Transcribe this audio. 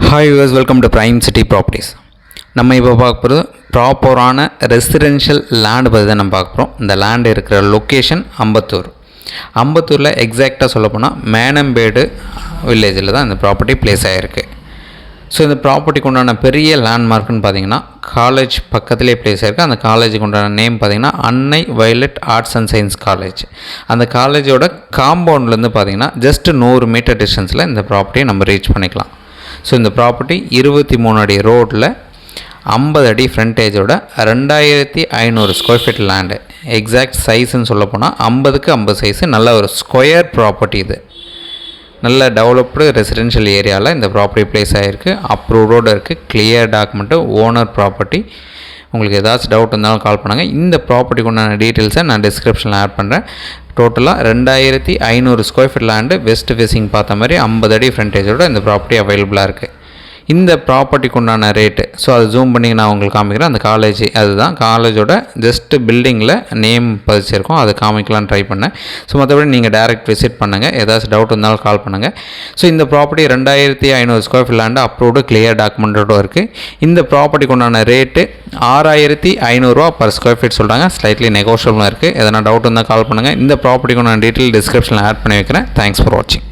Hi use welcome to prime city properties. நம்ம இப்போ பார்க்க போகிறது ப்ராப்பரான ரெசிடென்ஷியல் லேண்டு பற்றி தான் நம்ம பார்க்க போகிறோம். இந்த லேண்டு இருக்கிற லொக்கேஷன் அம்பத்தூரில் எக்ஸாக்டாக சொல்லப்போனால் மேனம்பேடு வில்லேஜில் தான் இந்த ப்ராப்பர்ட்டி பிளேஸ் ஆகிருக்கு. ஸோ இந்த ப்ராப்பர்ட்டிக்கு உண்டான பெரிய லேண்ட்மார்க்குன்னு பார்த்தீங்கன்னா காலேஜ் பக்கத்துலேயே பிளேஸ் ஆகிருக்கு. அந்த காலேஜுக்கு உண்டான நேம் பார்த்திங்கன்னா அன்னை violet arts and science college. அந்த காலேஜோட காம்பவுண்ட்லேருந்து பார்த்திங்கன்னா ஜஸ்ட் 100 மீட்டர் டிஸ்டன்ஸில் இந்த ப்ராப்பர்ட்டியை நம்ம ரீச் பண்ணிக்கலாம். ஸோ இந்த ப்ராப்பர்ட்டி 23 அடி ரோட்டில் 50 அடி ஃப்ரண்டேஜோட 2500 ஸ்கொயர் ஃபீட் லேண்டு. எக்ஸாக்ட் சைஸுன்னு சொல்ல போனால் 50க்கு 50 சைஸு. நல்ல ஒரு ஸ்கொயர் ப்ராப்பர்ட்டி. இது நல்ல டெவலப்டு ரெசிடென்ஷியல் ஏரியாவில் இந்த ப்ராப்பர்ட்டி பிளேஸ் ஆகிருக்கு. அப்ரூவ்டோடு இருக்குது. Clear document, owner property. உங்களுக்கு ஏதாச்சும் டவுட் இருந்தாலும் கால் பண்ணுங்கள். இந்த ப்ராப்பர்ட்டிக்கு உண்டான டீட்டெயில்ஸை நான் டிஸ்கிரிப்ஷனில் ஆட் பண்ணுறேன். டோட்டலாக 2500 square feet land, west facing பார்த்த மாதிரி 50 அடி ஃப்ரண்டேஜோட இந்த ப்ராப்பர்ட்டி அவைலபிளாக இருக்குது. இந்த ப்ராப்பர்ட்டிக்கு உண்டான ரேட்டு, ஸோ அது ஜூம் பண்ணி நான் உங்களுக்கு காமிக்கிறேன். அந்த காலேஜ் அதுதான் காலேஜோட ஜஸ்ட்டு பில்டிங்கில் நேம் பதிச்சிருக்கோம், அதை காமிக்கலான்னு ட்ரை பண்ணேன். ஸோ மற்றபடி நீங்கள் டேரெக்ட் விசிட் பண்ணுங்கள். ஏதாச்சும் டவுட் இருந்தாலும் கால் பண்ணுங்கள். ஸோ இந்த property 2500 square feet land, approved clear டாக்குமெண்ட்டோடு இருக்குது. இந்த ப்ராப்பர்ட்டிக்கு உண்டான ரேட்டு 6500 பர் ஸ்கொயர் ஃபீட் சொல்கிறாங்க. ஸ்லைட்லி நெகோஷியபிளாக இருக்குது. எதனா டவுட் இருந்தால் கால் பண்ணுங்கள். இந்த ப்ராப்பர்ட்டிக்கு உண்டான டீட்டெயில் டிஸ்கிரிப்ஷனில் ஆட் பண்ணி வைக்கிறேன். தேங்க்ஸ் ஃபார் வாட்சிங்.